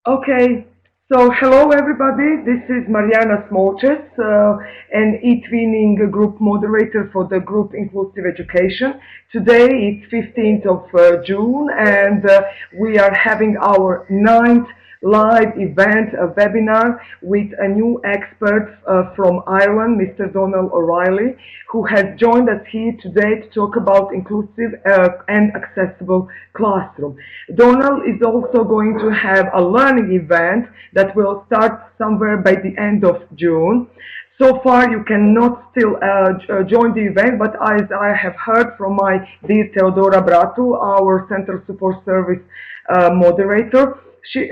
Okay, so hello everybody. This is Mariana Smolches, an eTwinning group moderator for the group Inclusive Education. Today it's 15th of June, and we are having our ninth live event, a webinar with a new expert from Ireland, Mr. Donal O'Reilly, who has joined us here today to talk about inclusive and accessible classroom. Donal is also going to have a learning event that will start somewhere by the end of June. So far, you cannot still join the event, but as I have heard from my dear Teodora Bratu, our Central Support Service moderator, she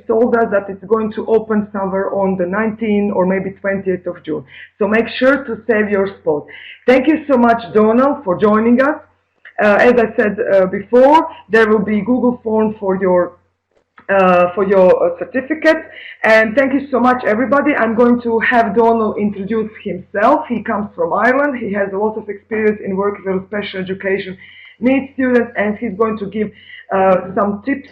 told us that it's going to open somewhere on the 19th or maybe 20th of June. So make sure to save your spot. Thank you so much, Donald, for joining us. As I said before, there will be Google form for your certificate. And thank you so much, everybody. I'm going to have Donald introduce himself. He comes from Ireland. He has a lot of experience in working with special education needs students, and he's going to give some tips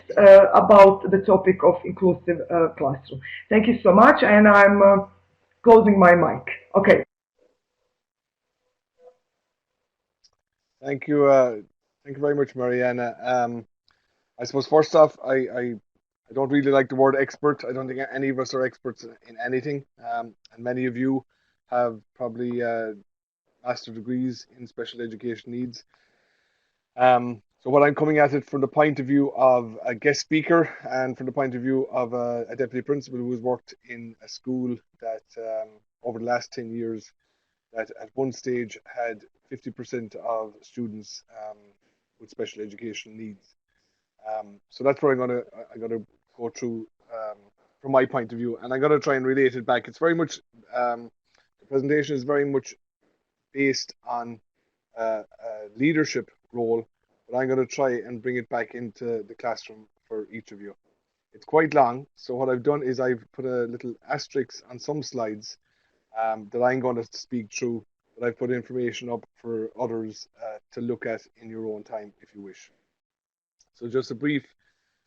about the topic of inclusive classroom. Thank you so much, and I'm closing my mic. Okay. Thank you. Thank you very much, Mariana. I suppose first off, I don't really like the word expert. I don't think any of us are experts in anything. And many of you have probably master degrees in special education needs. So what I'm coming at it from the point of view of a guest speaker and from the point of view of a deputy principal who has worked in a school that over the last 10 years that at one stage had 50% of students with special education needs. So that's where I'm gonna go through from my point of view, and I'm gonna try and relate it back. It's very much the presentation is very much based on a leadership role, but I'm gonna try and bring it back into the classroom for each of you. It's quite long, so what I've done is I've put a little asterisk on some slides that I'm going to speak through, but I've put information up for others to look at in your own time if you wish. So, just a brief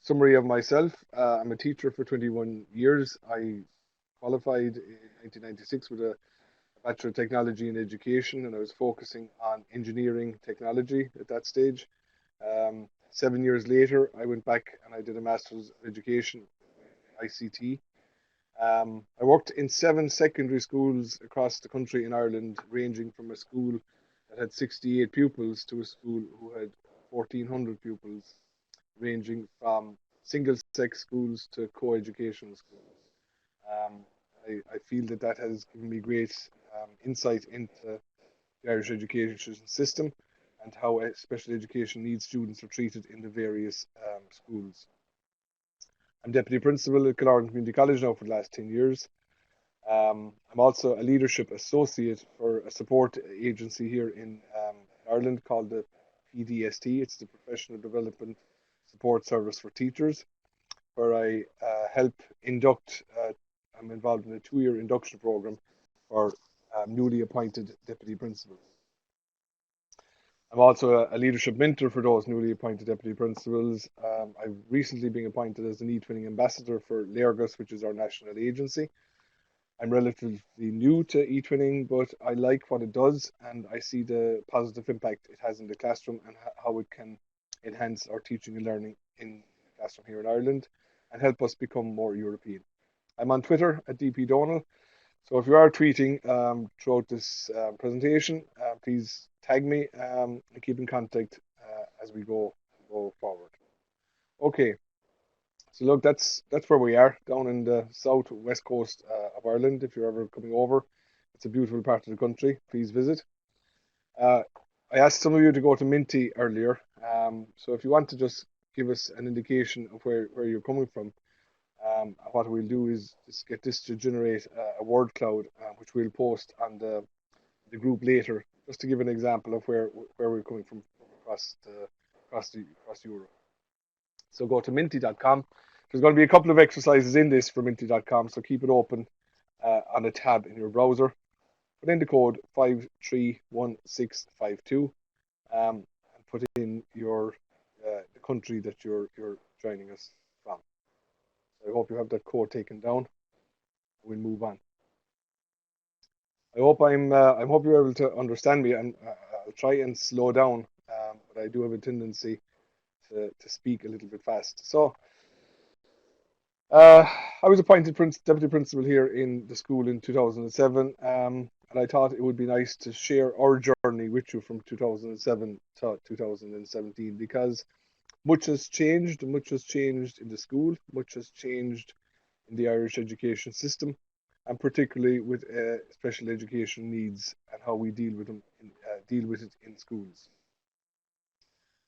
summary of myself. I'm a teacher for 21 years. I qualified in 1996 with a Bachelor of Technology in Education, and I was focusing on engineering technology at that stage. 7 years later, I went back and I did a Master's of Education in ICT. I worked in 7 secondary schools across the country in Ireland, ranging from a school that had 68 pupils to a school who had 1,400 pupils, ranging from single sex schools to co educational schools. Um, I feel that that has given me great insight into the Irish education system and how special education needs students are treated in the various schools. I'm deputy principal at Killearn Community College now for the last 10 years. I'm also a leadership associate for a support agency here in Ireland called the PDST. It's the Professional Development Support Service for Teachers, where I help induct. I'm involved in a 2 year induction program for newly appointed deputy principals. I'm also a leadership mentor for those newly appointed deputy principals. I've recently been appointed as an eTwinning ambassador for Leargus, which is our national agency. I'm relatively new to eTwinning, but I like what it does and I see the positive impact it has in the classroom and how it can enhance our teaching and learning in the classroom here in Ireland and help us become more European. I'm on Twitter at DP Donal. So if you are tweeting throughout this presentation, please tag me and keep in contact as we go forward. Okay, so look, that's where we are down in the southwest coast of Ireland. If you're ever coming over, it's a beautiful part of the country. Please visit. Uh, I asked some of you to go to Minty earlier, so if you want to just give us an indication of where you're coming from, what we'll do is just get this to generate a word cloud, which we'll post on the group later, just to give an example of where we're coming from across Europe. So go to minty.com. There's going to be a couple of exercises in this for minty.com, so keep it open on a tab in your browser. Put in the code 531652 and put in your the country that you're joining us from. So I hope hope you have that code taken down. We'll move on. I hope I hope you're able to understand me, and I'll try and slow down, but I do have a tendency to speak a little bit fast. So, I was appointed deputy principal here in the school in 2007, and I thought it would be nice to share our journey with you from 2007 to 2017, because much has changed in the school, much has changed in the Irish education system, and particularly with special education needs and how we deal with them, deal with it in schools.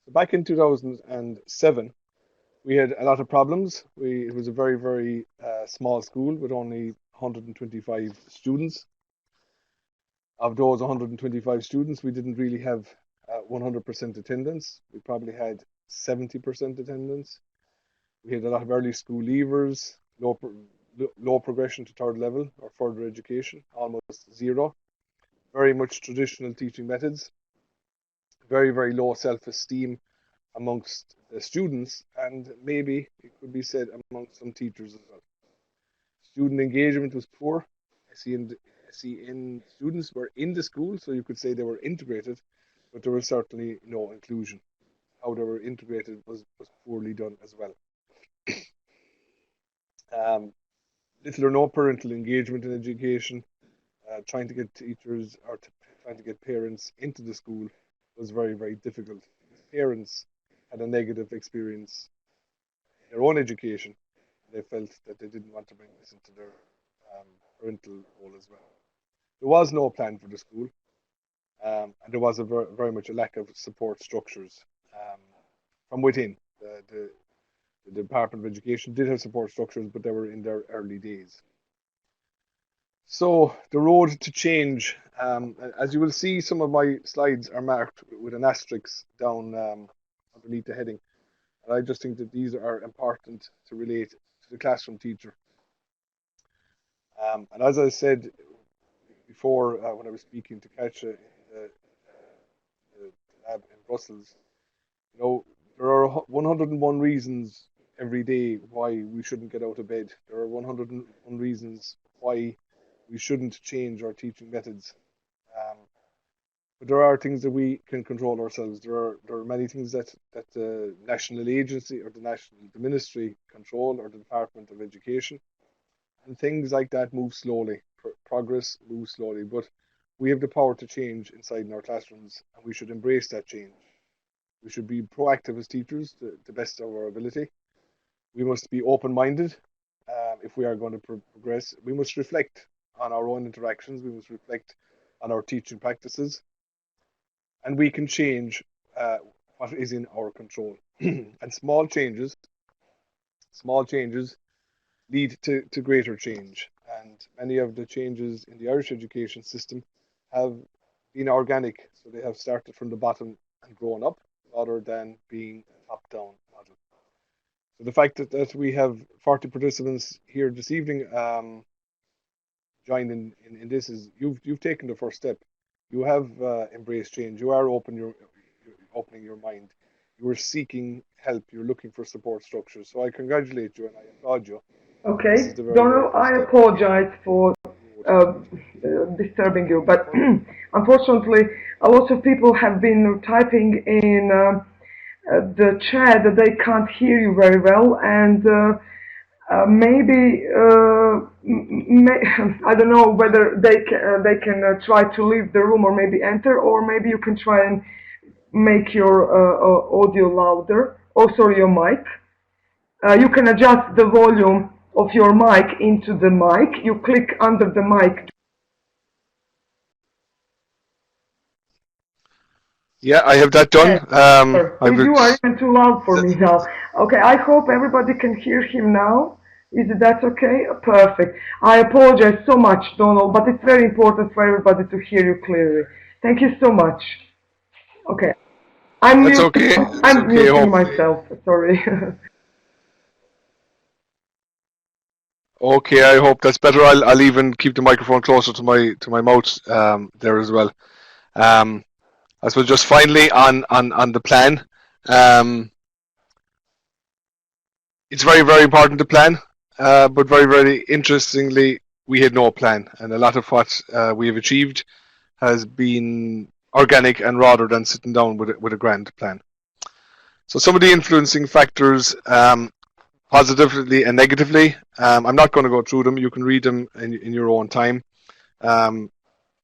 So back in 2007, we had a lot of problems. It was a very, very small school with only 125 students. Of those 125 students, we didn't really have 100% attendance. We probably had 70% attendance. We had a lot of early school leavers, low progression to third level or further education, almost zero. Very much traditional teaching methods. Very, very low self-esteem amongst the students, and maybe it could be said amongst some teachers as well. Student engagement was poor. SEN students were in the school, so you could say they were integrated, but there was certainly no inclusion. How they were integrated was poorly done as well. Little or no parental engagement in education. Trying to get teachers or trying to get parents into the school was very, very difficult. Parents had a negative experience in their own education. They felt that they didn't want to bring this into their parental role as well. There was no plan for the school, and there was very much a lack of support structures from within. The Department of Education did have support structures, but they were in their early days. So the road to change, as you will see, some of my slides are marked with an asterisk down underneath the heading. And I just think that these are important to relate to the classroom teacher. And as I said before, when I was speaking to Katja in the lab in Brussels, you know, there are 101 reasons every day why we shouldn't get out of bed. There are 101 reasons why we shouldn't change our teaching methods. But there are things that we can control ourselves. There are many things that the national agency or the ministry control, or the Department of Education, and things like that move slowly. Progress moves slowly, but we have the power to change inside in our classrooms, and we should embrace that change. We should be proactive as teachers to the best of our ability. We must be open-minded if we are going to progress. We must reflect on our own interactions. We must reflect on our teaching practices, and we can change what is in our control. And small changes lead to greater change. And many of the changes in the Irish education system have been organic, so they have started from the bottom and grown up, rather than being a top-down model. So the fact that we have 40 participants here this evening join in this is you've taken the first step. You have embraced change. You are opening your mind. You are seeking help. You're looking for support structures. So I congratulate you and I applaud you. Okay, Donal, I apologize for disturbing you, but unfortunately, a lot of people have been typing in the chat that they can't hear you very well, and maybe I don't know whether they can try to leave the room or maybe enter, or maybe you can try and make your audio louder. Oh, sorry, your mic. You can adjust the volume of your mic into the mic. You click under the mic. Yeah, I have that done. You are even too loud for me now. Okay, I hope everybody can hear him now. Is that okay? Perfect. I apologize so much, Donal, but it's very important for everybody to hear you clearly. Thank you so much. Okay. I'm muting myself. Sorry. Okay, I hope that's better. I'll even keep the microphone closer to my mouth there as well. I suppose just finally on the plan. It's very, very important to plan. but very, very interestingly, we had no plan, and a lot of what we have achieved has been organic and rather than sitting down with a grand plan. So some of the influencing factors, positively and negatively, I'm not going to go through them. You can read them in your own time.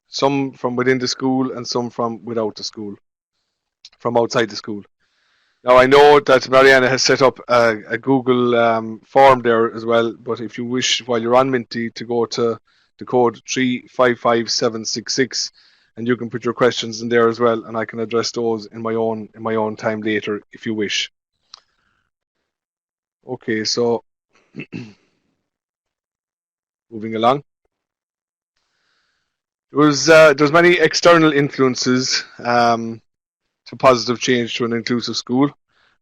Some from within the school and some from without the school, from outside the school. Now, I know that Mariana has set up a Google form there as well, but if you wish, while you're on Minty, to go to the code 355766, and you can put your questions in there as well, and I can address those in my own time later if you wish. Okay, so moving along. There's many external influences to positive change to an inclusive school.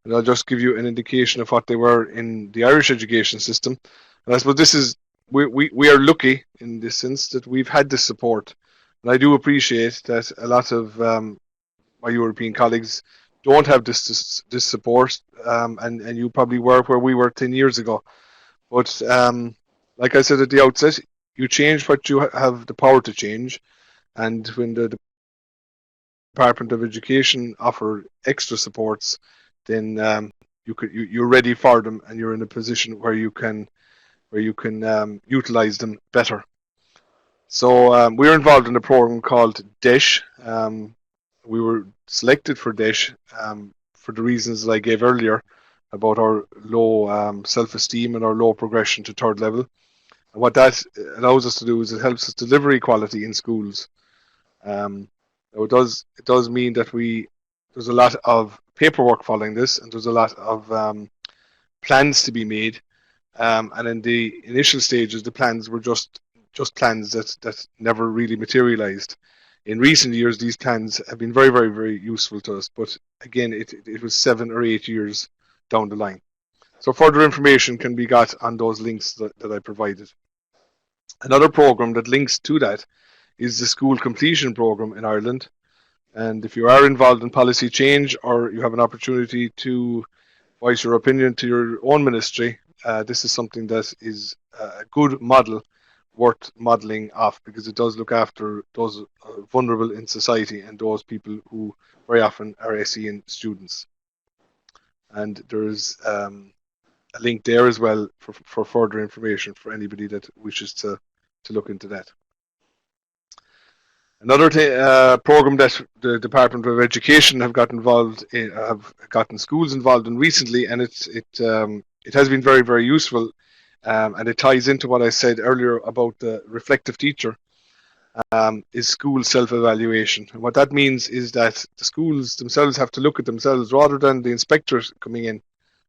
And I'll just give you an indication of what they were in the Irish education system. And I suppose this is, we are lucky in this sense that we've had this support. And I do appreciate that a lot of my European colleagues don't have this support, and you probably were where we were 10 years ago. But like I said at the outset, you change what you have the power to change. And when the Department of Education offer extra supports, then you're ready for them, and you're in a position where you can utilize them better. So we're involved in a program called DESH. We were selected for DESH for the reasons that I gave earlier about our low self-esteem and our low progression to third level. And what that allows us to do is it helps us deliver equality in schools. It does mean that there's a lot of paperwork following this, and there's a lot of plans to be made. And in the initial stages, the plans were just plans that never really materialized. In recent years, these plans have been very, very, very useful to us. But again, it was 7 or 8 years down the line. So further information can be got on those links that I provided. Another program that links to that is the School Completion Program in Ireland. And if you are involved in policy change, or you have an opportunity to voice your opinion to your own ministry, this is something that is a good model worth modelling off, because it does look after those vulnerable in society and those people who very often are SEN students. And there's a link there as well for further information for anybody that wishes to look into that. Another program that the Department of Education have gotten schools involved in recently, and it has been very, very useful, and it ties into what I said earlier about the reflective teacher, is school self-evaluation. And what that means is that the schools themselves have to look at themselves rather than the inspectors coming in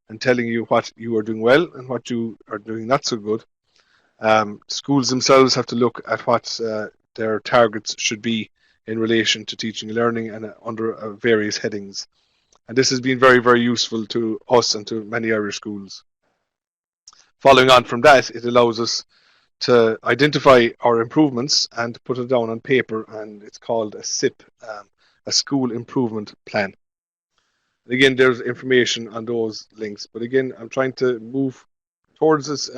and telling you what you are doing well and what you are doing not so good. Schools themselves have to look at what their targets should be in relation to teaching and learning, and under various headings. And this has been very, very useful to us and to many Irish schools. Following on from that, it allows us to identify our improvements and put it down on paper, and it's called a SIP, a School Improvement Plan. And again, there's information on those links. But again, I'm trying to move towards this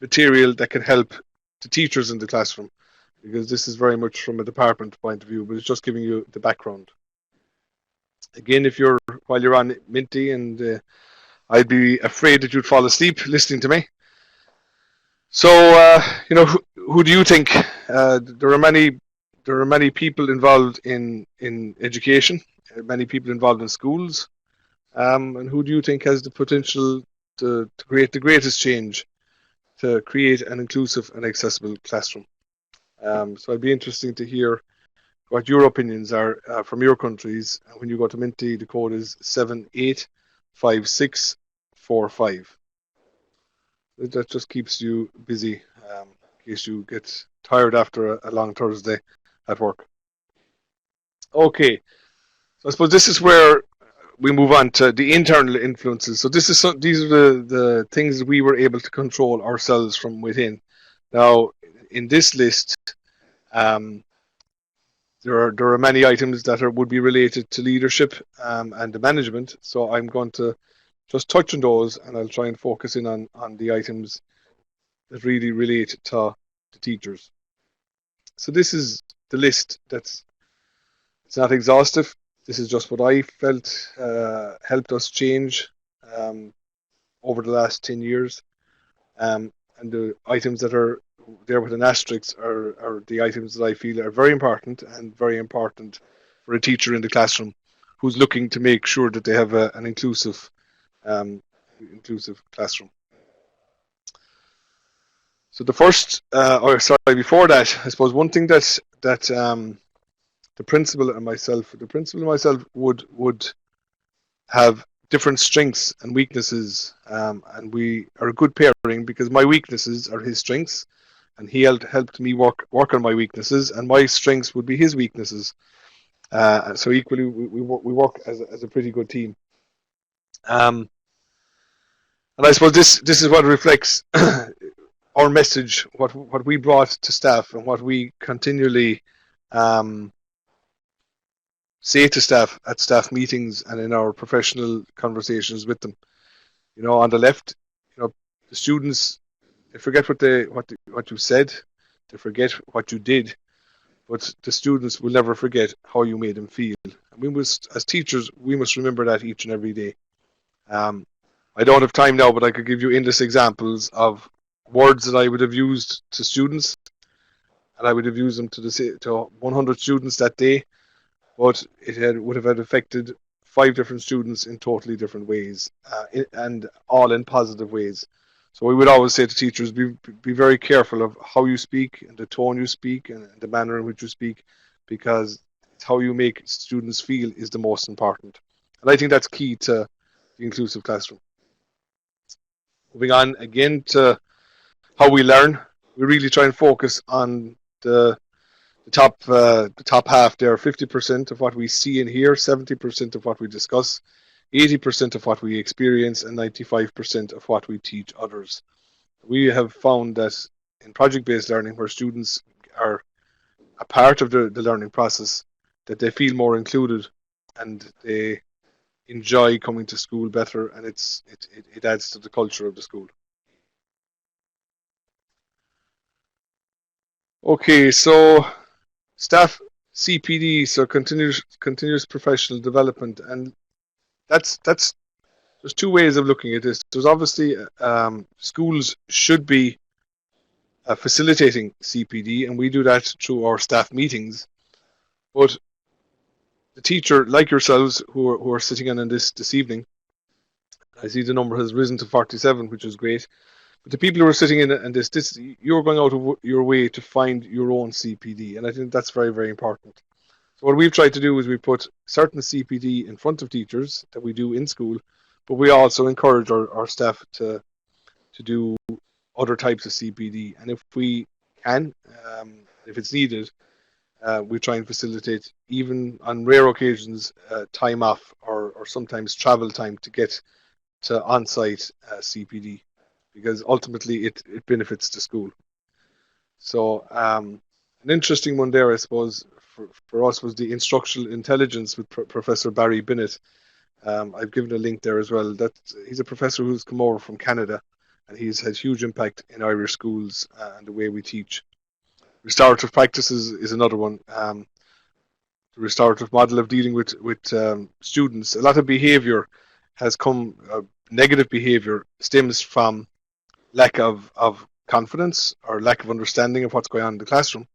material that can help the teachers in the classroom, because this is very much from a department point of view, but it's just giving you the background. Again, while you're on Minty, and I'd be afraid that you'd fall asleep listening to me. So, who do you think? There are many people involved in education, many people involved in schools, and who do you think has the potential to create the greatest change, to create an inclusive and accessible classroom? So it'd be interesting to hear what your opinions are from your countries. When you go to Minty, the code is 785645. That just keeps you busy in case you get tired after a long Thursday at work. Okay, so I suppose this is where we move on to the internal influences. So these are the things that we were able to control ourselves from within. Now, in this list, there are many items that would be related to leadership and the management. So I'm going to just touch on those, and I'll try and focus in on the items that really relate to teachers. So this is the list. It's not exhaustive. This is just what I felt helped us change um, over the last 10 years. And the items that are there with an asterisk are the items that I feel are very important and very important for a teacher in the classroom who's looking to make sure that they have an um, inclusive classroom. So the first, or sorry, before that, I suppose one thing that the principal and myself would have different strengths and weaknesses, and we are a good pairing because my weaknesses are his strengths, and he helped me work on my weaknesses, and my strengths would be his weaknesses. So equally, we work as a pretty good team. And I suppose this is what reflects our message, what we brought to staff, and what we continually say to staff at staff meetings and in our professional conversations with them. You know, on the left, you know, the students, they forget what you said, they forget what you did, but the students will never forget how you made them feel. And we must, as teachers, we must remember that each and every day. I don't have time now, but I could give you endless examples of words that I would have used to students, and I would have used them to 100 students that day, but would have affected 5 different students in totally different ways, and all in positive ways. So we would always say to teachers, be very careful of how you speak and the tone you speak and the manner in which you speak, because it's how you make students feel is the most important. And I think that's key to the inclusive classroom. Moving on again to how we learn, we really try and focus on the top half there. 50% of what we see and hear, 70% of what we discuss, 80% of what we experience, and 95% of what we teach others. We have found that in project-based learning, where students are a part of the learning process, that they feel more included and they enjoy coming to school better, and it adds to the culture of the school. Okay, so staff CPD, so continuous professional development, and that's there's 2 ways of looking at this. There's obviously schools should be facilitating CPD, and we do that through our staff meetings. But the teacher, like yourselves, who are sitting in this evening, I see the number has risen to 47, which is great. But the people who are sitting in this, you're going out of your way to find your own CPD, and I think that's very, very important. So what we've tried to do is we put certain CPD in front of teachers that we do in school, but we also encourage our staff to do other types of CPD. And if we can, if it's needed, we try and facilitate, even on rare occasions, time off or sometimes travel time to get to on-site CPD, because ultimately it benefits the school. So an interesting one there, I suppose, for us was the instructional intelligence with Professor Barry Binnett. I've given a link there as well. He's a professor who's come over from Canada, and he's had huge impact in Irish schools and the way we teach. Restorative practices is another one. The restorative model of dealing with students. A lot of behaviour has come, negative behaviour stems from lack of confidence or lack of understanding of what's going on in the classroom.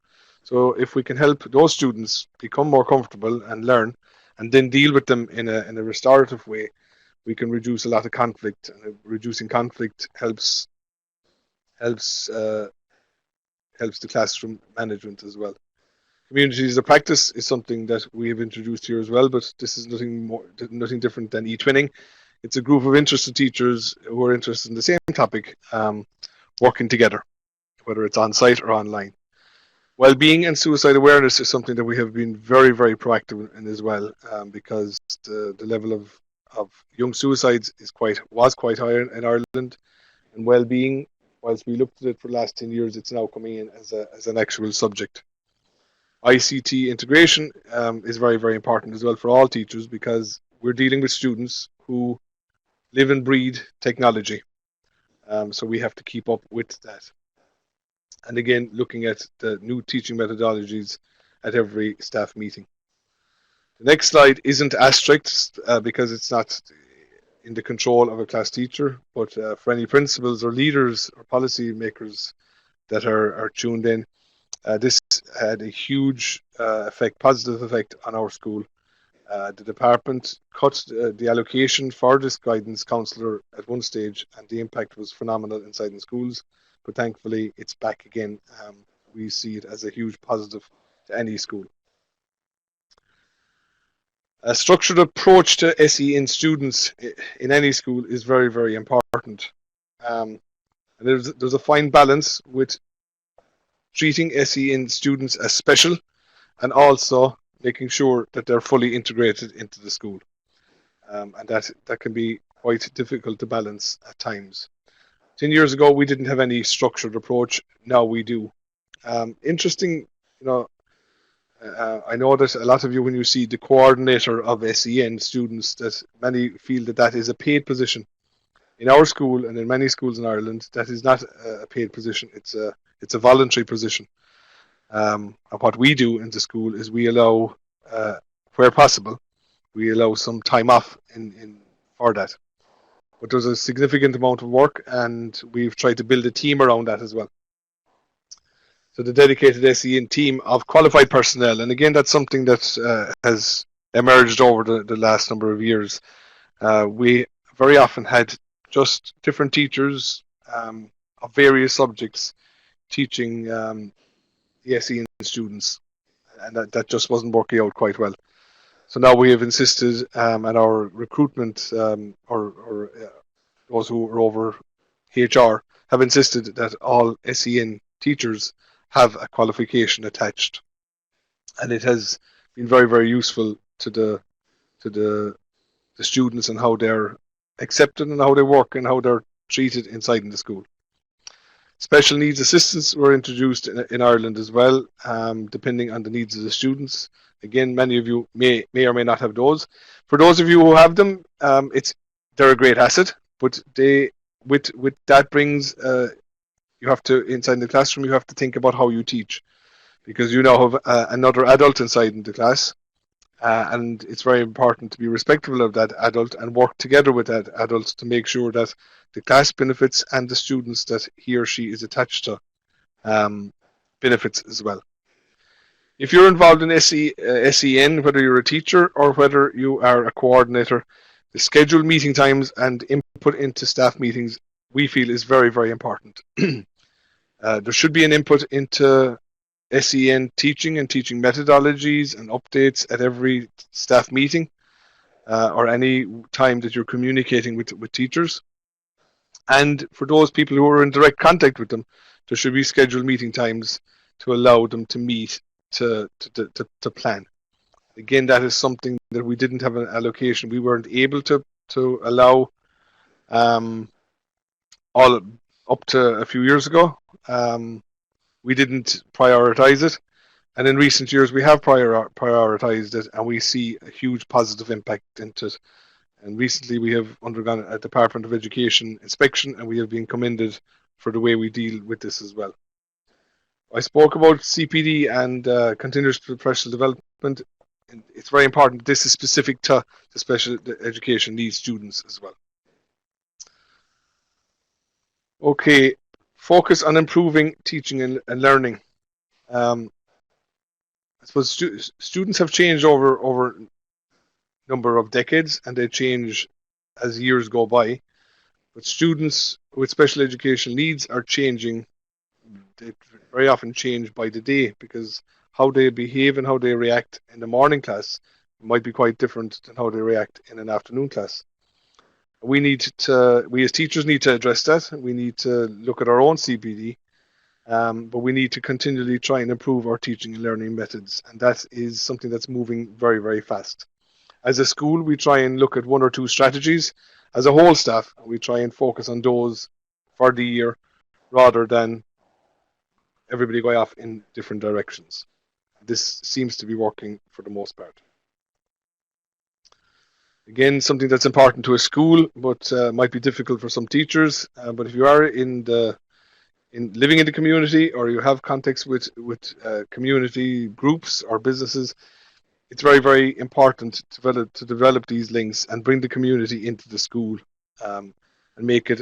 So if we can help those students become more comfortable and learn, and then deal with them in a restorative way, we can reduce a lot of conflict. And reducing conflict helps the classroom management as well. Communities of practice is something that we have introduced here as well, but this is nothing different than eTwinning. It's a group of interested teachers who are interested in the same topic, working together, whether it's on site or online. Wellbeing and suicide awareness is something that we have been very, very proactive in as well, because the level of young suicides was quite high in Ireland. And wellbeing, whilst we looked at it for the last 10 years, it's now coming in as an actual subject. ICT integration is very, very important as well for all teachers, because we're dealing with students who live and breathe technology. So we have to keep up with that. And again, looking at the new teaching methodologies at every staff meeting. The next slide isn't as strict because it's not in the control of a class teacher, but for any principals or leaders or policy makers that are tuned in, this had a huge positive effect on our school. The department cut the allocation for this guidance counsellor at one stage, and the impact was phenomenal inside the schools. But thankfully, it's back again. We see it as a huge positive to any school. A structured approach to SEN students in any school is very, very important. And there's a fine balance with treating SEN students as special and also making sure that they're fully integrated into the school. And that can be quite difficult to balance at times. 10 years ago, we didn't have any structured approach. Now we do. Interesting, I know that a lot of you, when you see the coordinator of SEN students, that many feel that is a paid position. In our school and in many schools in Ireland, that is not a paid position. It's a voluntary position. And what we do in the school is we allow, where possible, we allow some time off for that. But there's a significant amount of work, and we've tried to build a team around that as well. So the dedicated SEN team of qualified personnel, and again, that's something that has emerged over the last number of years. We very often had just different teachers of various subjects teaching the SEN students, and that just wasn't working out quite well. So now we have insisted, and our recruitment or those who are over HR have insisted that all SEN teachers have a qualification attached, and it has been very, very useful to the students and how they're accepted and how they work and how they're treated inside in the school. Special needs assistants were introduced in Ireland as well, depending on the needs of the students. Again, many of you may or may not have those. For those of you who have them, they're a great asset, but with that brings you have to, inside the classroom, you have to think about how you teach, because you now have another adult inside in the class, and it's very important to be respectful of that adult and work together with that adult to make sure that the class benefits and the students that he or she is attached to benefits as well. If you're involved in SEN, whether you're a teacher or whether you are a coordinator, the scheduled meeting times and input into staff meetings, we feel, is very, very important. There should be an input into SEN teaching and teaching methodologies and updates at every staff meeting or any time that you're communicating with teachers. And for those people who are in direct contact with them, there should be scheduled meeting times to allow them to meet to plan. Again, that is something that we didn't have an allocation. We weren't able to allow all up to a few years ago. We didn't prioritize it, and in recent years we have prioritized it, and we see a huge positive impact into it. And recently we have undergone a Department of Education inspection, and we have been commended for the way we deal with this as well. I spoke about CPD and continuous professional development. And it's very important. This is specific to the special education needs students as well. Okay, focus on improving teaching and learning. I suppose students have changed over a number of decades, and they change as years go by. But students with special education needs are changing. They very often change by the day, because how they behave and how they react in the morning class might be quite different than how they react in an afternoon class. We as teachers need to address that. We need to look at our own CPD, but we need to continually try and improve our teaching and learning methods, and that is something that's moving very, very fast. As a school, we try and look at one or two strategies. As a whole staff, we try and focus on those for the year rather than everybody going off in different directions. This seems to be working for the most part. Again, something that's important to a school, but might be difficult for some teachers. But if you are in the in living in the community, or you have contacts with community groups or businesses, it's very, very important to develop these links and bring the community into the school, and make it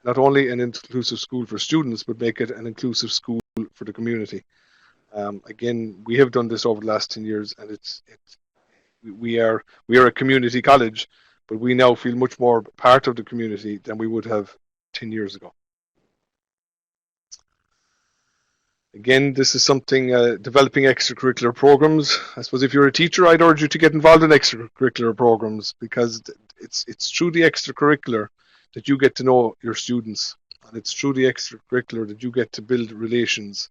not only an inclusive school for students, but make it an inclusive school for the community. Again, we have done this over the last 10 years, and we are a community college, but we now feel much more part of the community than we would have 10 years ago. Again, this is something, developing extracurricular programs. I suppose if you're a teacher, I'd urge you to get involved in extracurricular programs, because it's through the extracurricular that you get to know your students, and it's through the extracurricular that you get to build relations.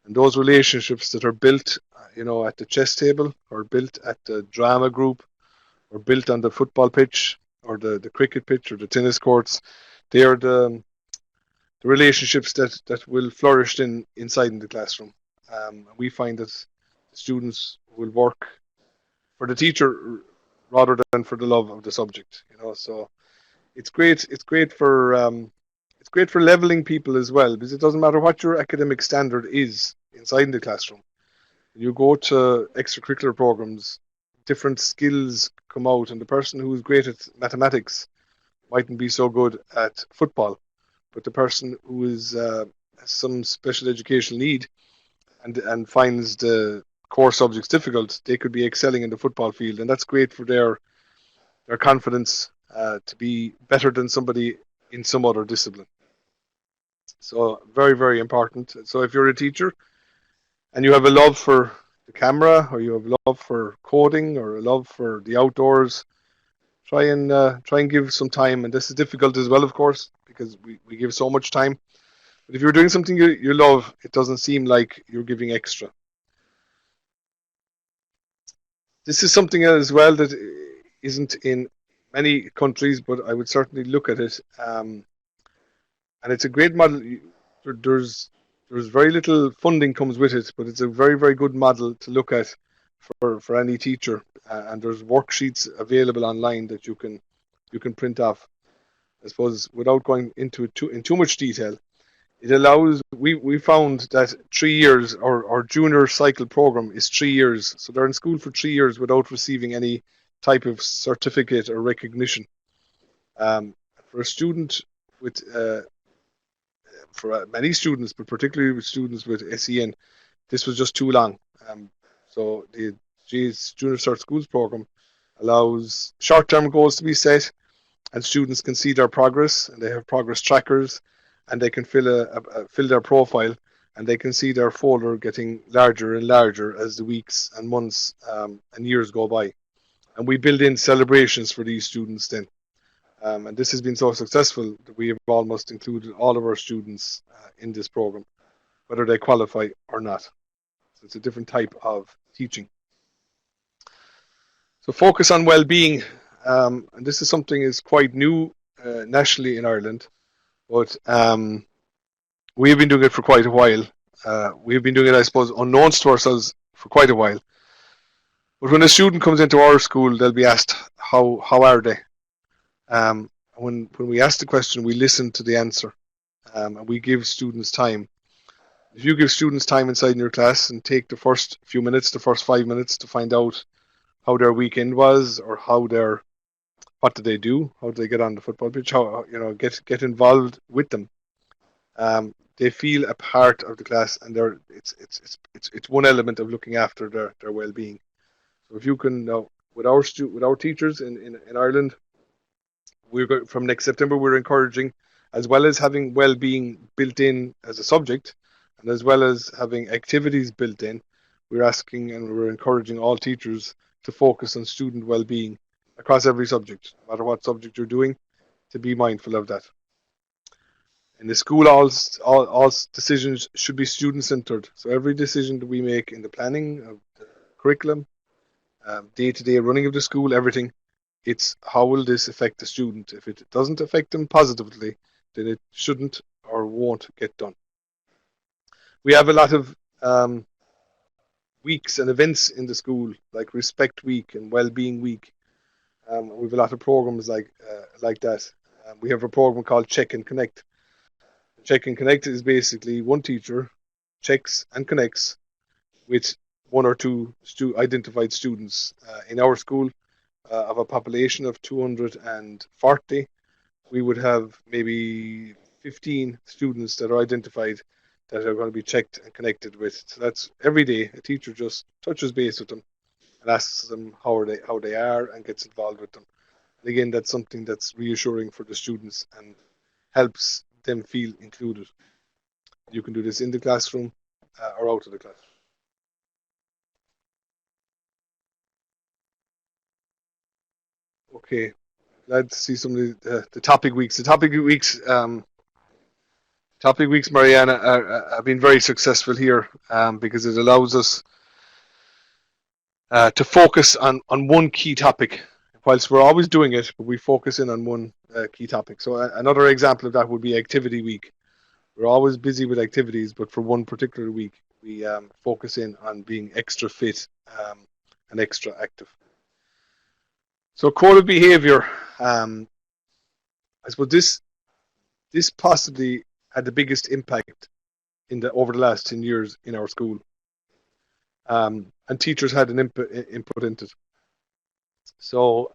And those relationships that are built, at the chess table, or built at the drama group, or built on the football pitch, or the cricket pitch, or the tennis courts, they are the relationships that will flourish inside in the classroom. We find that students will work for the teacher rather than for the love of the subject. So it's great. It's great for leveling people as well, because it doesn't matter what your academic standard is inside the classroom. You go to extracurricular programs, different skills come out, and the person who is great at mathematics mightn't be so good at football, but the person who has some special educational need and finds the core subjects difficult, they could be excelling in the football field, and that's great for their confidence to be better than somebody in some other discipline. So very, very important. So if you're a teacher and you have a love for the camera, or you have a love for coding, or a love for the outdoors, try and give some time. And this is difficult as well, of course, because we give so much time. But if you're doing something you love, it doesn't seem like you're giving extra. This is something as well that isn't in many countries, but I would certainly look at it. And it's a great model. There's very little funding comes with it, but it's a very, very good model to look at for any teacher. And there's worksheets available online that you can print off. I suppose without going into it in too much detail, it allows. We found that 3 years, our junior cycle program is 3 years, so they're in school for 3 years without receiving any type of certificate or recognition. For a student with for many students, but particularly with students with SEN, this was just too long. So the GA's Junior Cert Schools program allows short-term goals to be set, and students can see their progress, and they have progress trackers, and they can fill their profile, and they can see their folder getting larger and larger as the weeks and months and years go by. And we build in celebrations for these students then. And this has been so successful that we have almost included all of our students in this program, whether they qualify or not. So it's a different type of teaching. So focus on well-being. And this is something is quite new nationally in Ireland, but we have been doing it for quite a while. We have been doing it, I suppose, unknowns to ourselves for quite a while. But when a student comes into our school, they'll be asked, how are they? When we ask the question, we listen to the answer, and we give students time. If you give students time inside in your class and take the first few minutes, the first 5 minutes to find out how their weekend was, or what did they do, how did they get on the football pitch, how get involved with them, they feel a part of the class, and it's one element of looking after their well-being. So if you can, with our teachers in Ireland, from next September, we're encouraging, as well as having well-being built in as a subject, and as well as having activities built in, we're asking and we're encouraging all teachers to focus on student well-being across every subject, no matter what subject you're doing, to be mindful of that. In the school, all decisions should be student-centered. So every decision that we make in the planning of the curriculum, day-to-day running of the school, everything, it's how will this affect the student. If it doesn't affect them positively, then it shouldn't or won't get done. We have a lot of weeks and events in the school, like Respect Week and Wellbeing Week. We have a lot of programs like that. We have a program called Check and Connect. Check and connect is basically one teacher checks and connects with one or two identified students. In our school, of a population of 240, we would have maybe 15 students that are identified that are going to be checked and connected with. So that's every day a teacher just touches base with them and asks them how they are and gets involved with them. And again, that's something that's reassuring for the students and helps them feel included. You can do this in the classroom or out of the classroom. Okay, glad to see some of the topic weeks. The topic weeks, Mariana, have been very successful here because it allows us to focus on one key topic. Whilst we're always doing it, but we focus in on one key topic. So another example of that would be activity week. We're always busy with activities, but for one particular week, we focus in on being extra fit and extra active. So Code of Behaviour, I suppose this possibly had the biggest impact over the last 10 years in our school. And teachers had an input into it. So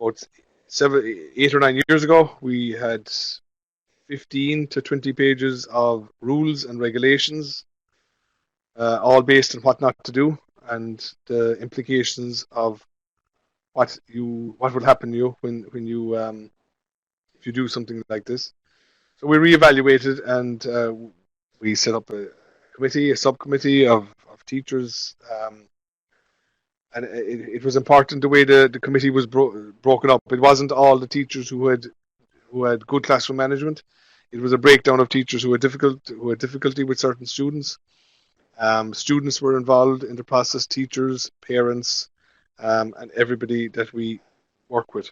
about 8 or 9 years ago, we had 15 to 20 pages of rules and regulations, all based on what not to do and the implications of what will happen to you when you if you do something like this. So we reevaluated and we set up a subcommittee of teachers, and it was important the way the committee was broken up. It wasn't all the teachers who had good classroom management. It was a breakdown of teachers who had difficulty with certain students. Students were involved in the process, teachers, parents, and everybody that we work with.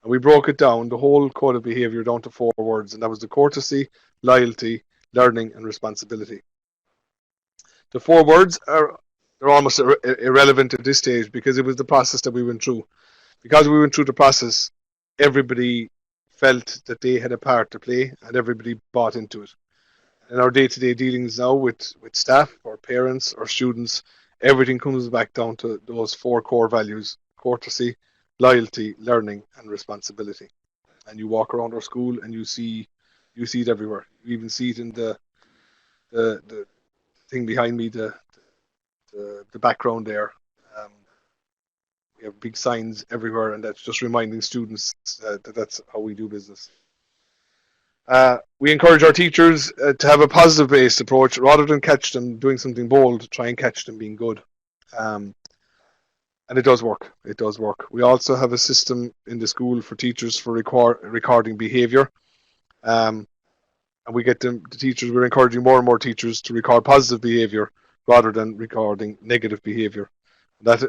And we broke it down, the whole Code of Behaviour, down to 4 words, and that was the courtesy, loyalty, learning, and responsibility. The 4 words they're almost irrelevant at this stage because it was the process that we went through. Because we went through the process, everybody felt that they had a part to play and everybody bought into it. In our day-to-day dealings now with staff or parents or students, everything comes back down to those 4 core values: courtesy, loyalty, learning, and responsibility. And you walk around our school and you see it everywhere. You even see it in the thing behind me, the background there. We have big signs everywhere, and that's just reminding students that that's how we do business. We encourage our teachers to have a positive-based approach rather than catch them doing something bold. Try and catch them being good, and it does work. It does work. We also have a system in the school for teachers for recording behaviour, and we get the teachers. We're encouraging more and more teachers to record positive behaviour rather than recording negative behaviour. That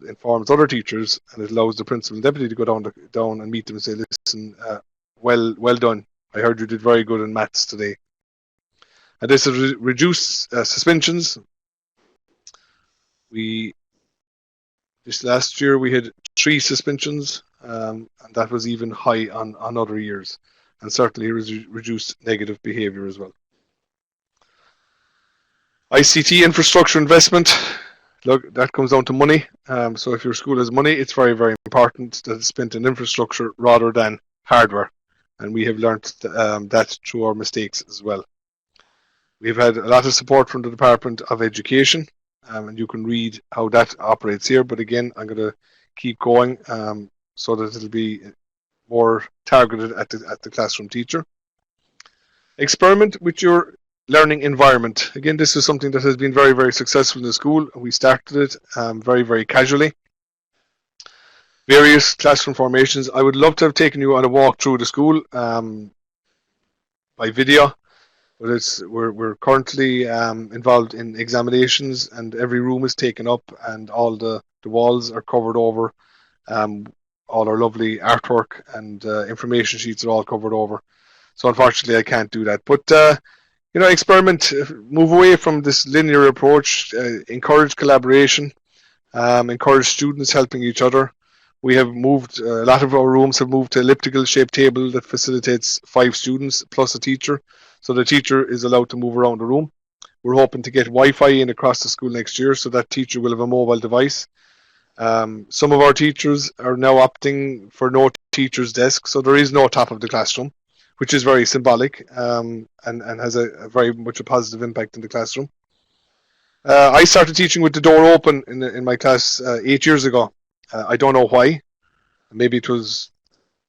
informs other teachers, and it allows the principal and deputy to go down and meet them and say, "Listen, well done. I heard you did very good in maths today." And this has reduced suspensions. This last year we had 3 suspensions, and that was even high on other years, and certainly reduced negative behaviour as well. ICT infrastructure investment. Look, that comes down to money. So if your school has money, it's very, very important that it's spent in infrastructure rather than hardware. And we have learned that through our mistakes as well. We've had a lot of support from the Department of Education, and you can read how that operates here. But again, I'm going to keep going so that it'll be more targeted at the classroom teacher. Experiment with your learning environment. Again, this is something that has been very, very successful in the school. We started it very, very casually. Various classroom formations. I would love to have taken you on a walk through the school by video, but we're currently involved in examinations, and every room is taken up, and all the walls are covered over. All our lovely artwork and information sheets are all covered over. So unfortunately, I can't do that. But experiment, move away from this linear approach, encourage collaboration, encourage students helping each other. We have moved, a lot of our rooms have moved to elliptical shaped table that facilitates 5 students plus a teacher. So the teacher is allowed to move around the room. We're hoping to get Wi-Fi in across the school next year, so that teacher will have a mobile device. Some of our teachers are now opting for no teacher's desk, so there is no top of the classroom, which is very symbolic, and has a very much a positive impact in the classroom. I started teaching with the door open in my class 8 years ago. I don't know why. Maybe it was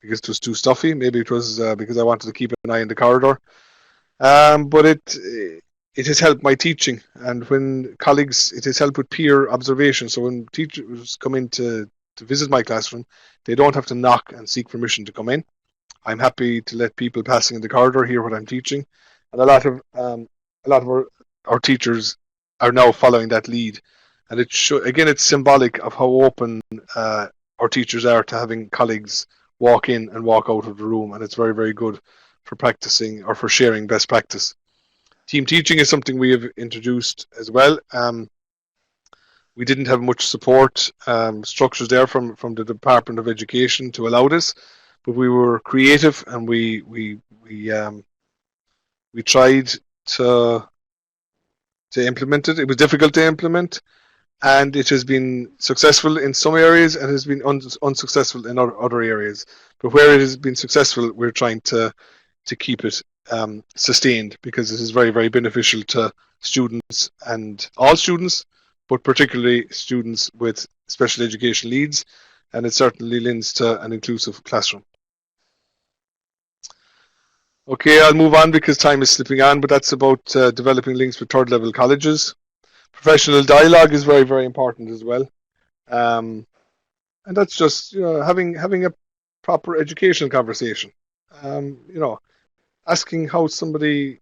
because it was too stuffy. Maybe it was because I wanted to keep an eye on the corridor. But it has helped my teaching, and when colleagues, it has helped with peer observation. So when teachers come in to visit my classroom, they don't have to knock and seek permission to come in. I'm happy to let people passing in the corridor hear what I'm teaching, and a lot of our teachers are now following that lead, and again, it's symbolic of how open our teachers are to having colleagues walk in and walk out of the room, and it's very, very good for practicing or for sharing best practice. Team teaching is something we have introduced as well. We didn't have much support structures there from the Department of Education to allow this, but we were creative, and we tried to implement it. It was difficult to implement, and it has been successful in some areas and has been unsuccessful in other areas. But where it has been successful, we're trying to keep it sustained, because it is very, very beneficial to students, and all students, but particularly students with special education needs, and it certainly lends to an inclusive classroom. Okay, I'll move on because time is slipping on, but that's about developing links with third level colleges. Professional dialogue is very, very important as well. And that's just having a proper educational conversation. Asking how somebody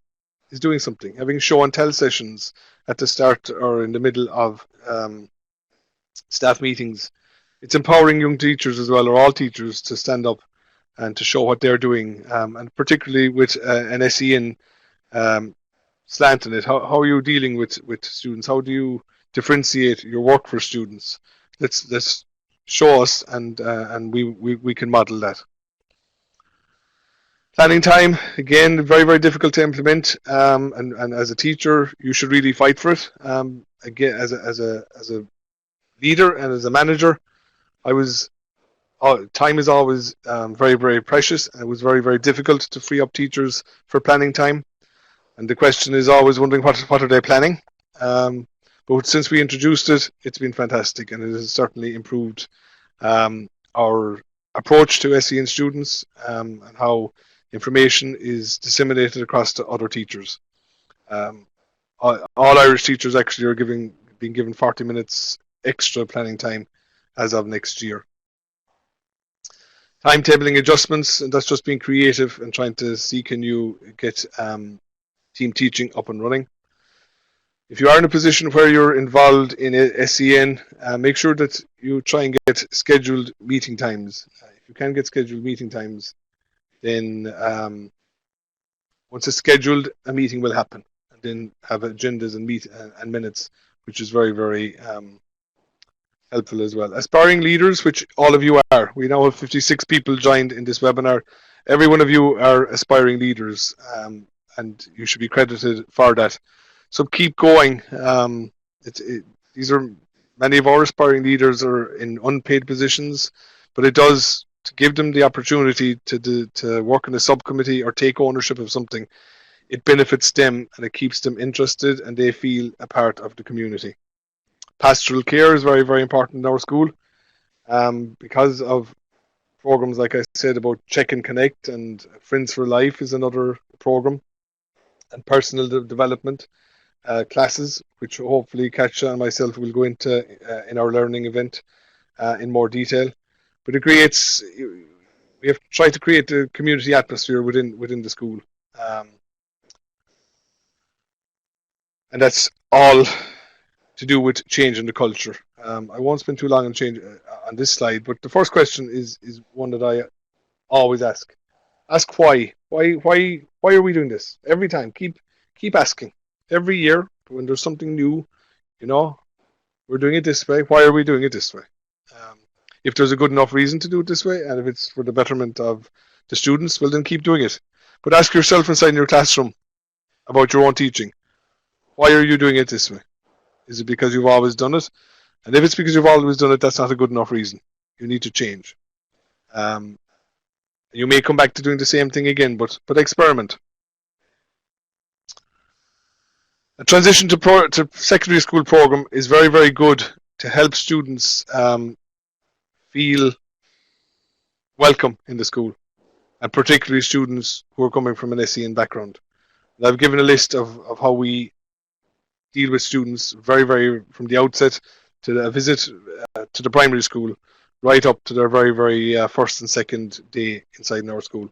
is doing something, having show and tell sessions at the start or in the middle of staff meetings. It's empowering young teachers as well, or all teachers, to stand up and to show what they're doing, and particularly with an SEN slant in it. How are you dealing with students? How do you differentiate your work for students? Let's show us, and we can model that. Planning time, again, very, very difficult to implement, and as a teacher, you should really fight for it. Again, as a leader and as a manager, time is always very, very precious, and it was very, very difficult to free up teachers for planning time. And the question is always wondering what are they planning. But since we introduced it, it's been fantastic, and it has certainly improved our approach to SEN students, and how information is disseminated across to other teachers. All Irish teachers actually are being given 40 minutes extra planning time as of next year. Timetabling adjustments, and that's just being creative and trying to see, can you get team teaching up and running. If you are in a position where you're involved in SEN, make sure that you try and get scheduled meeting times. If you can get scheduled meeting times, then once it's scheduled, a meeting will happen, and then have agendas and minutes, which is very, very helpful as well. Aspiring leaders, which all of you are. We now have 56 people joined in this webinar. Every one of you are aspiring leaders, and you should be credited for that. So keep going. These are many of our aspiring leaders are in unpaid positions, but it does, to give them the opportunity to work in a subcommittee or take ownership of something. It benefits them, and it keeps them interested, and they feel a part of the community. Pastoral care is very, very important in our school, because of programs like I said about Check and Connect, and Friends for Life is another program, and personal development classes, which hopefully Katja and myself will go into in our learning event in more detail. But it creates, we have tried to create a community atmosphere within the school, and that's all to do with changing the culture. I won't spend too long on this slide, but the first question is one that I always ask. Ask why. Why are we doing this? Every time. Keep asking. Every year, when there's something new, we're doing it this way. Why are we doing it this way? if there's a good enough reason to do it this way, and if it's for the betterment of the students, well, then keep doing it. But ask yourself inside your classroom about your own teaching. Why are you doing it this way? Is it because you've always done it? And if it's because you've always done it, that's not a good enough reason. You need to change. You may come back to doing the same thing again, but experiment. A transition to secondary school program is very, very good to help students feel welcome in the school, and particularly students who are coming from an SEN background. And I've given a list of how we deal with students very, very from the outset to a visit to the primary school, right up to their very, very first and second day inside our school.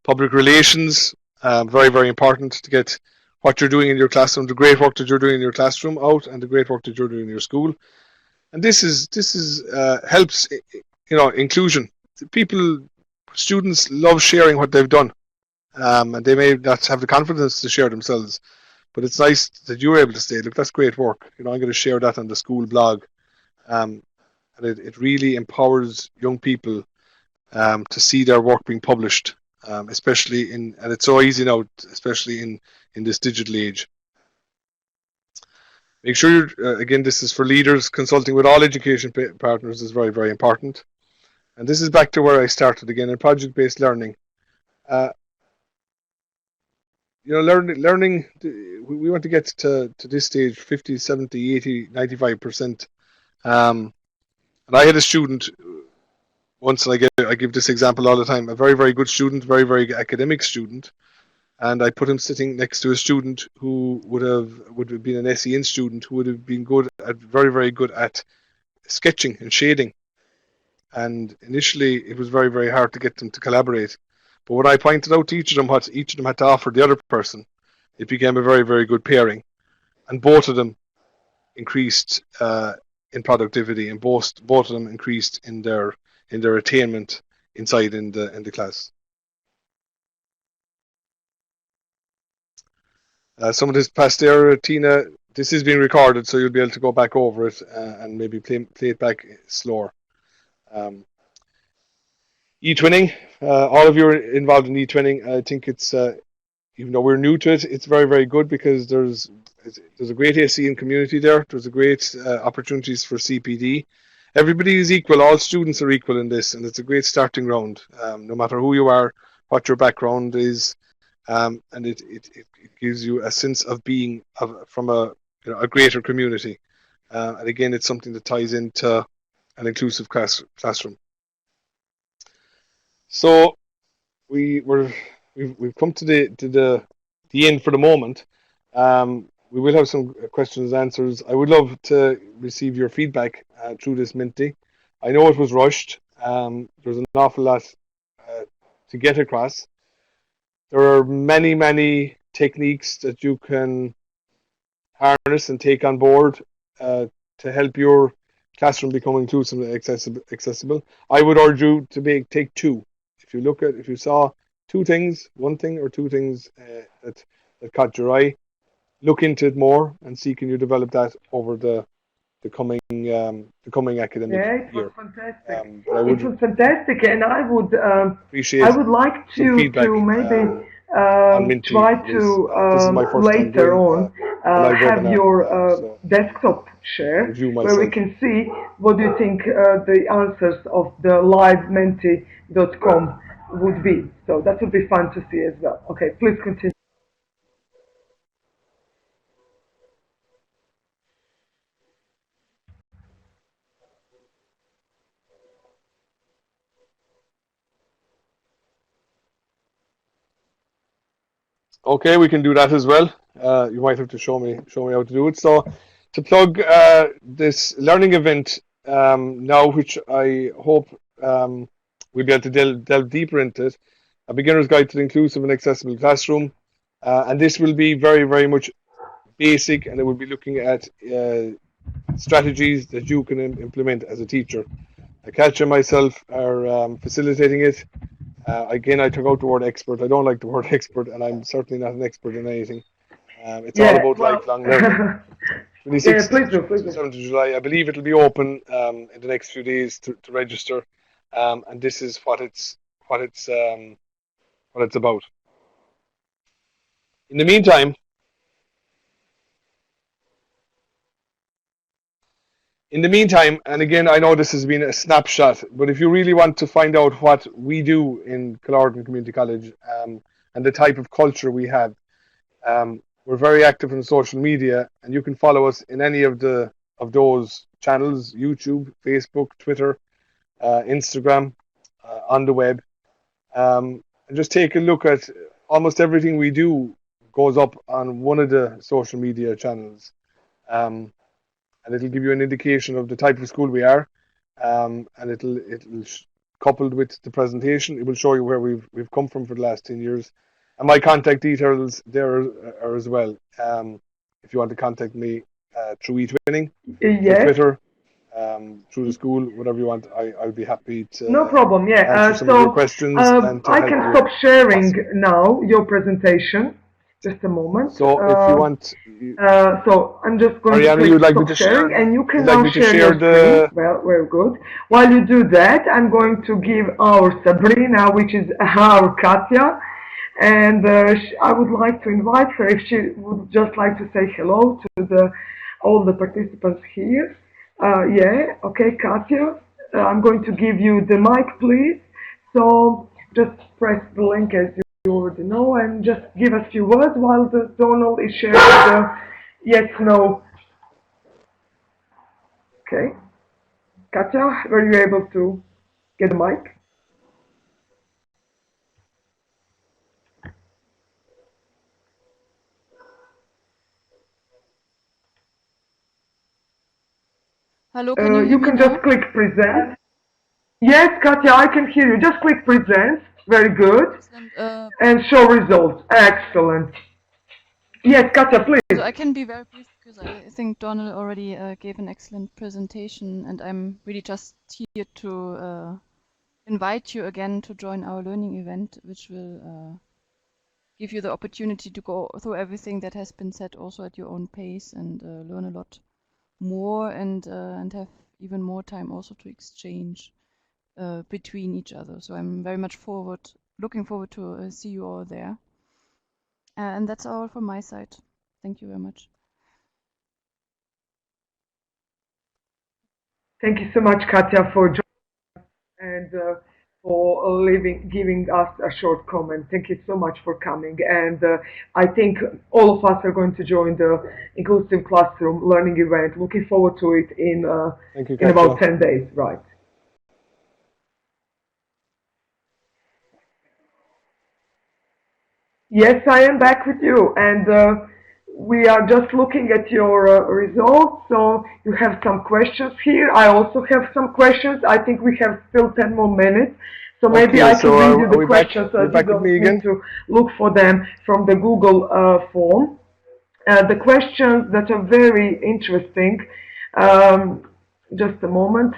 Public relations, very, very important to get what you're doing in your classroom, the great work that you're doing in your classroom out, and the great work that you're doing in your school. And this helps, inclusion. Students love sharing what they've done, and they may not have the confidence to share themselves, but it's nice that you're able to say, look, that's great work. I'm going to share that on the school blog. And it really empowers young people to see their work being published, especially and it's so easy now, especially in this digital age. Make sure again, this is for leaders, consulting with all education partners is very, very important. And this is back to where I started again in project-based learning. Learning, we want to get to this stage 50, 70, 80, 95%. And I had a student once, and I give this example all the time, a very, very good student, very, very academic student. And I put him sitting next to a student who would have been an SEN student who would have been very, very good at sketching and shading. And initially, it was very, very hard to get them to collaborate. But when I pointed out to each of them what each of them had to offer the other person, it became a very, very good pairing. And both of them increased in productivity, and both of them increased in their attainment inside in the class. Some of this past there, Tina, this is being recorded, so you'll be able to go back over it and maybe play it back slower. eTwinning, all of you are involved in eTwinning. I think it's, even though we're new to it, it's very, very good because there's a great SEN community there. There's a great opportunities for CPD. Everybody is equal. All students are equal in this, and it's a great starting ground. No matter who you are, what your background is, and it gives you a sense of being from a greater community. And again, it's something that ties into an inclusive classroom. So we've come to the end for the moment. We will have some questions and answers. I would love to receive your feedback through this Minty. I know it was rushed. There's an awful lot to get across. There are many, many techniques that you can harness and take on board to help your classroom become inclusive and accessible. I would urge you to take two. If you saw one thing or two things that caught your eye, look into it more and see can you develop that over the coming academic year. Yeah, it was fantastic. It was fantastic, and I would like to maybe try to later on have your desktop share where we can see what do you think the answers of the livementi.com would be. So that would be fun to see as well. Okay, please continue. Okay, we can do that as well. You might have to show me how to do it. So to plug this learning event now, which I hope we'll be able to delve deeper into it, a beginner's guide to the inclusive and accessible classroom. And this will be very, very much basic, and it will be looking at strategies that you can implement as a teacher. Katja and myself are facilitating it. Again, I took out the word expert. I don't like the word expert, and I'm certainly not an expert in anything. It's all about lifelong learning. Yeah, 26th please do, to please the do. 7th of July. I believe it'll be open in the next few days to register, and this is what it's what it's about. In the meantime, and again, I know this has been a snapshot, but if you really want to find out what we do in Killorton Community College and the type of culture we have, we're very active in social media, and you can follow us in any of those channels: YouTube, Facebook, Twitter, Instagram, on the web. And just take a look at almost everything we do goes up on one of the social media channels. Um, and it'll give you an indication of the type of school we are, and coupled with the presentation, it will show you where we've come from for the last 10 years, and my contact details there are as well. If you want to contact me through eTwinning, through Yes. Twitter, through the school, whatever you want, I'll be happy No to problem. Yeah. answer some of your questions and to I help can you stop if sharing possible. now your presentation. Just a moment. So if you want, So I'm just going to Mariana, click stop sharing, and you can you'd like now me to share share your screen. the. Well, very good. While you do that, I'm going to give our Sabrina, which is our Katya, and I would like to invite her if she would just like to say hello to all the participants here. Yeah, okay, Katya. I'm going to give you the mic, please. So just press the link as you already know, and just give us a few words while the Donal is sharing the yes, no. Okay. Katja, were you able to get the mic? Hello, can you hear You me can just now? click present. Yes, Katja, I can hear you. Just click present. Very good. Excellent. And show results. Excellent. Yes, Katja, So please. I can be very brief because I think Donald already gave an excellent presentation, and I'm really just here to invite you again to join our learning event, which will give you the opportunity to go through everything that has been said also at your own pace and learn a lot more and have even more time also to exchange between each other. So I'm very much looking forward to see you all there. And that's all from my side. Thank you very much. Thank you so much, Katja, for joining and for giving us a short comment. Thank you so much for coming. And I think all of us are going to join the Inclusive Classroom learning event. Looking forward to it Thank you, in about Katja. 10 days, right? Yes, I am back with you, and we are just looking at your results. So you have some questions here. I also have some questions. I think we have still 10 more minutes. So maybe Okay, I can so read you are the we back? questions Are so you that you back with don't me need again? to look for them from the Google form. The questions that are very interesting. Um, just a moment.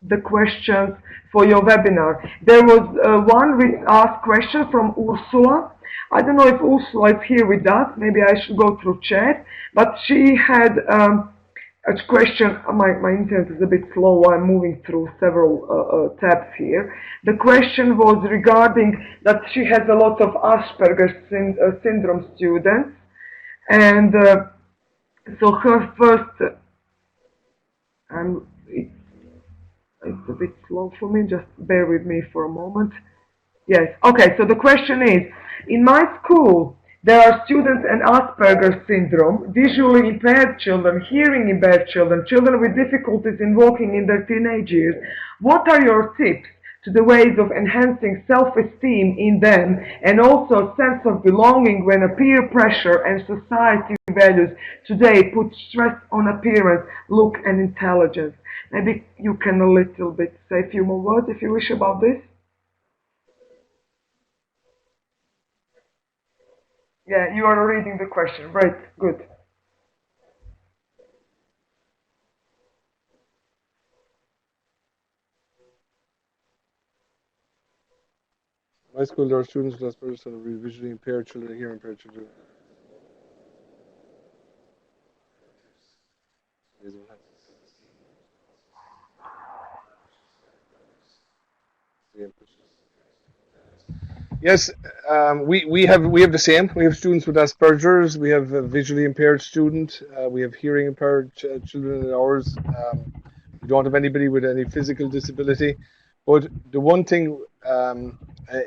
The questions for your webinar. There was one asked question from Ursula. I don't know if Ursula is here with us. Maybe I should go through chat. But she had a question. My internet is a bit slow. I'm moving through several tabs here. The question was regarding that she has a lot of Asperger's syndrome students. And so her first, um, it's a bit slow for me, just bear with me for a moment. Yes, okay, so the question is, in my school, there are students and Asperger's syndrome, visually impaired children, hearing impaired children, children with difficulties in walking in their teenage years. What are your tips to the ways of enhancing self-esteem in them and also a sense of belonging when peer pressure and society values today put stress on appearance, look and intelligence? Maybe you can a little bit say a few more words if you wish about this. Yeah, you are reading the question. Right, good. My school, there are students with Asperger's and visually impaired children, hearing impaired children. Yes, we have the same. We have students with Asperger's. We have a visually impaired student. We have hearing impaired children in ours. We don't have anybody with any physical disability. But the one thing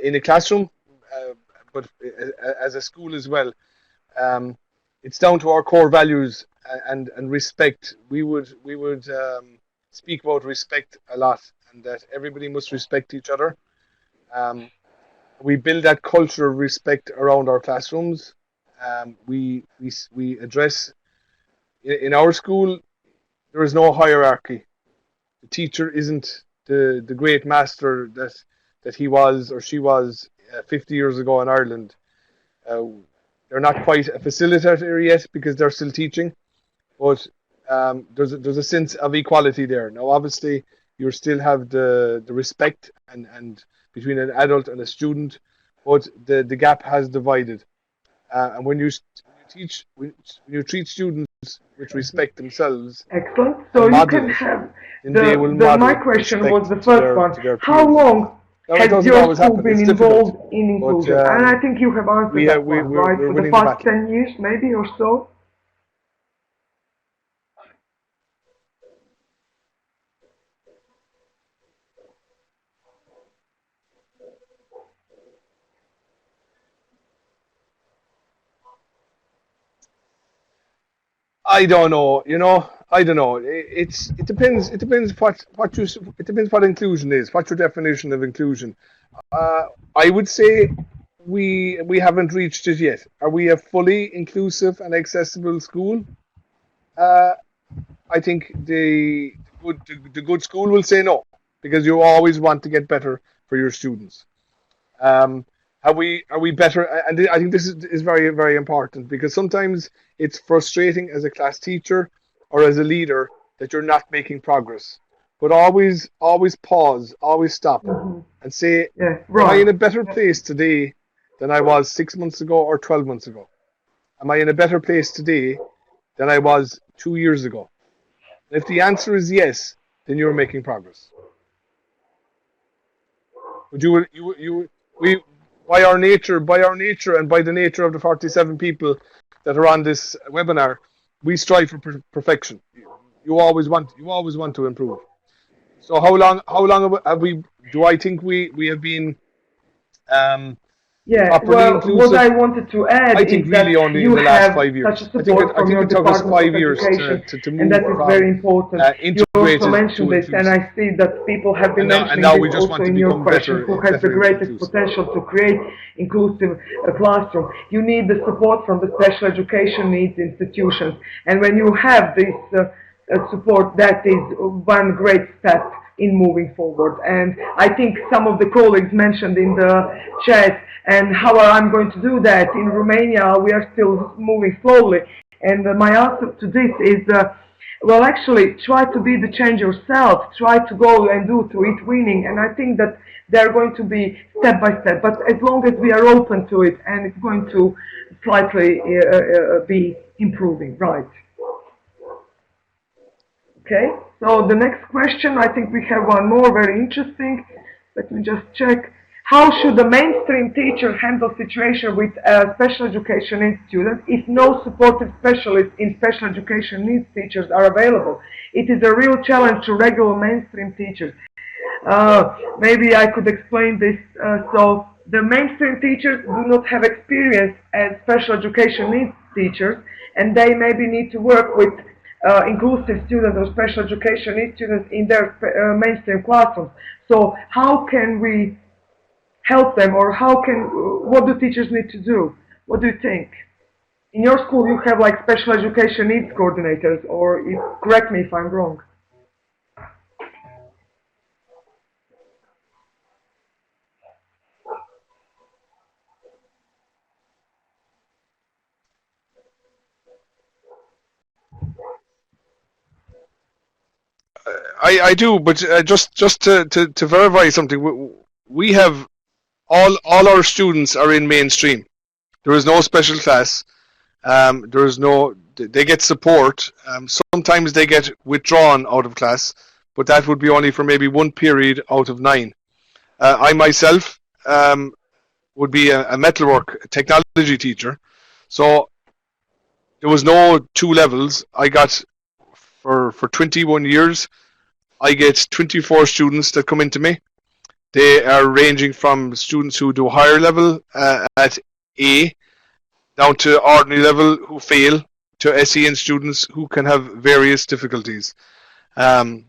in a classroom, but as a school as well, it's down to our core values and respect. We would speak about respect a lot, and that everybody must respect each other. Um, we build that culture of respect around our classrooms. We address in our school there is no hierarchy. The teacher isn't the great master that he was or she was 50 years ago in Ireland. Uh, they're not quite a facilitator yet because they're still teaching, but there's a sense of equality there. Now, obviously, you still have the respect and between an adult and a student, but the gap has divided. And when you treat students with respect themselves Excellent. So and you model can it, have then they will my model question was the respect first one. to their How peers. long Now, it has doesn't your always school happen. been It's difficult, involved in but inclusion? And I think you have answered that one, right? we're For the winning the past battle. 10 years, maybe, or so? I don't know. I don't know. It depends. It depends it depends what inclusion is. What's your definition of inclusion? Uh, I would say we haven't reached it yet. Are we a fully inclusive and accessible school? Uh, I think the good school will say no, because you always want to get better for your students. Um, are we better? And I think this is very, very important, because sometimes it's frustrating as a class teacher or as a leader that you're not making progress. But always pause, always stop, Hmm. and say, Yes, am I right. in a better place today than I was 6 months ago or 12 months ago? Am I in a better place today than I was 2 years ago? And if the answer is yes, then you're making progress. But we, by our nature, and by the nature of the 47 people that are on this webinar, we strive for perfection. You always want to improve. So how long have we? Do I think we have been um, Yeah, properly well, what I inclusive? wanted to add I think is that really only in you the last have five such a years. I think support from it your took us Department of 5 years Education, to and that move is very from important. You also integrated mentioned to this, and inclusive, I see that people have been and mentioning now this we just also want to in your become question. Who has the better greatest inclusive. potential to create inclusive classroom? You need the support from the special education needs institutions, and when you have this support, that is one great step in moving forward. And I think some of the colleagues mentioned in the chat, and how I'm going to do that. In Romania, we are still moving slowly. And my answer to this is, well, actually, try to be the change yourself. Try to go and do through eTwinning. And I think that they're going to be step by step. But as long as we are open to it, and it's going to slightly be improving, right? Okay, so the next question, I think we have one more, very interesting. Let me just check. How should a mainstream teacher handle situation with special education needs students if no supportive specialists in special education needs teachers are available? It is a real challenge to regular mainstream teachers. Maybe I could explain this. So the mainstream teachers do not have experience as special education needs teachers, and they maybe need to work with inclusive students or special education needs students in their mainstream classrooms. So how can we help them, or what do teachers need to do? What do you think? In your school, you have like special education needs coordinators, or correct me if I'm wrong. I do, but just to verify something, we have all our students are in mainstream. There is no special class. There is no. They get support. Sometimes they get withdrawn out of class, but that would be only for maybe one period out of 9. I myself would be a metalwork technology teacher. So there was no two levels. I got, for 21 years, I get 24 students that come into me. They are ranging from students who do higher level at A, down to ordinary level who fail, to SEN students who can have various difficulties. 15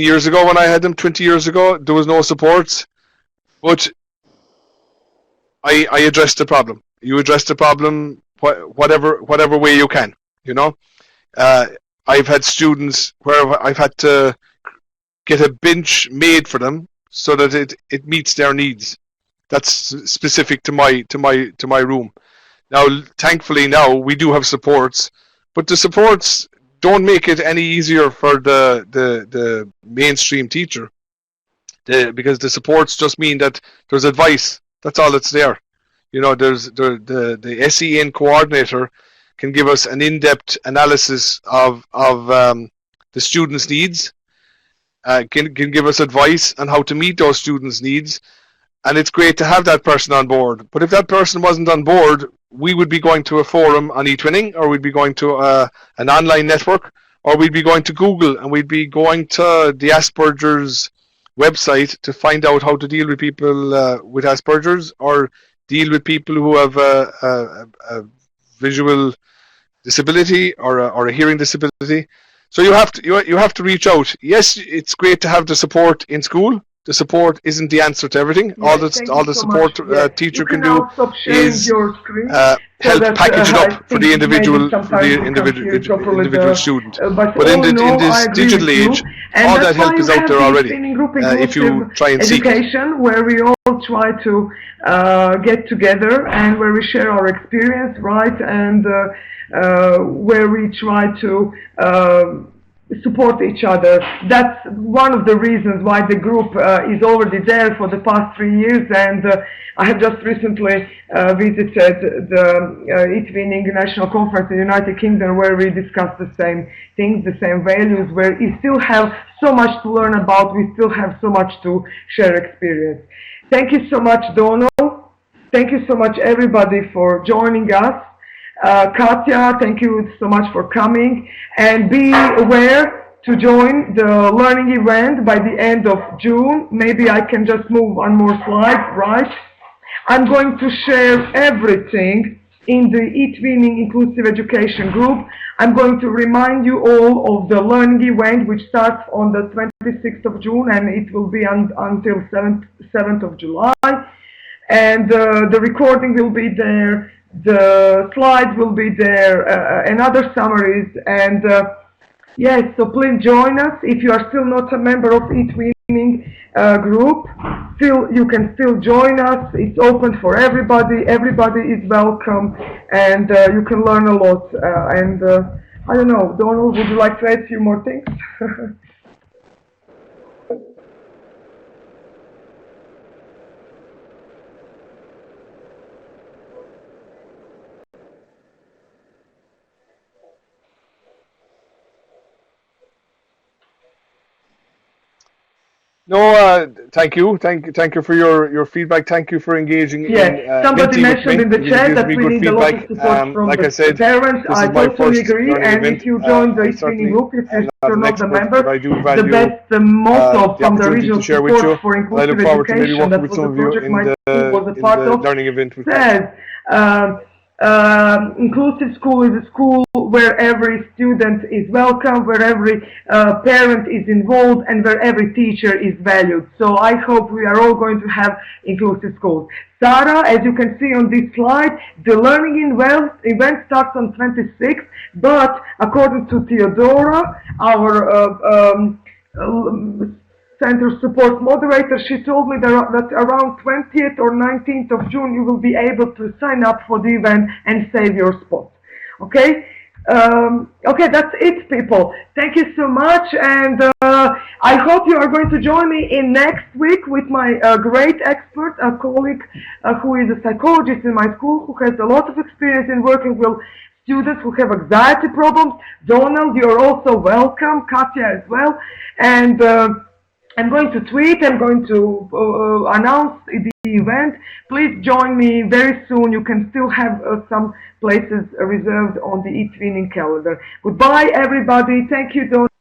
years ago when I had them, 20 years ago, there was no support, but I addressed the problem. You address the problem whatever way you can, you know. I've had students where I've had to get a bench made for them so that it meets their needs. That's specific to my room. Now, thankfully, now we do have supports, but the supports don't make it any easier for the mainstream teacher. Because the supports just mean that there's advice. That's all that's there. You know, there's the SEN coordinator can give us an in-depth analysis of the students' needs. Can give us advice on how to meet those students' needs, and it's great to have that person on board. But if that person wasn't on board, we would be going to a forum on eTwinning, or we'd be going to an online network, or we'd be going to Google, and we'd be going to the Asperger's website to find out how to deal with people with Asperger's, or deal with people who have a visual disability or a hearing disability. So you have to reach out. Yes, it's great to have the support in school. The support isn't the answer to everything. Yes, all the support teacher can do is help package it up for the individual student. But in this digital age, all that help is out there already. If you try and seek education, where we all try to get together and where we share our experience, right, and where we try to support each other. That's one of the reasons why the group is already there for the past 3 years, and I have just recently visited the eTwinning National Conference in the United Kingdom, where we discussed the same things, the same values, where we still have so much to learn about, we still have so much to share experience. Thank you so much, Donal. Thank you so much, everybody, for joining us. Katja, thank you so much for coming, and be aware to join the learning event by the end of June. Maybe I can just move one more slide, right? I'm going to share everything in the eTwinning Inclusive Education group. I'm going to remind you all of the learning event, which starts on the 26th of June, and it will be until 7th of July. And the recording will be there. The slides will be there, and other summaries, and yes, so please join us. If you are still not a member of eTwinning group, you can still join us. It's open for everybody. Everybody is welcome, and you can learn a lot. And I don't know, Donal, would you like to add a few more things? No, thank you for your feedback. Thank you for engaging. Yes, somebody mentioned in the chat that we need a lot of support from the parents. I totally agree. And if you join the eTwinning group, if you're not a member, the motto from the regional support for inclusive education, that was the project my school was a part of, says inclusive school is a school where every student is welcome, where every parent is involved, and where every teacher is valued. So I hope we are all going to have inclusive schools. Sarah, as you can see on this slide, the learning event starts on 26th, but according to Theodora, our Center support moderator, she told me that around 20th or 19th of June you will be able to sign up for the event and save your spot. Okay? Okay, that's it, people. Thank you so much, and I hope you are going to join me in next week with my great expert, a colleague who is a psychologist in my school, who has a lot of experience in working with students who have anxiety problems. Donald, you're also welcome. Katja as well. And I'm going to tweet, I'm going to announce the event. Please join me very soon. You can still have some places reserved on the eTwinning calendar. Goodbye, everybody. Thank you, Donal.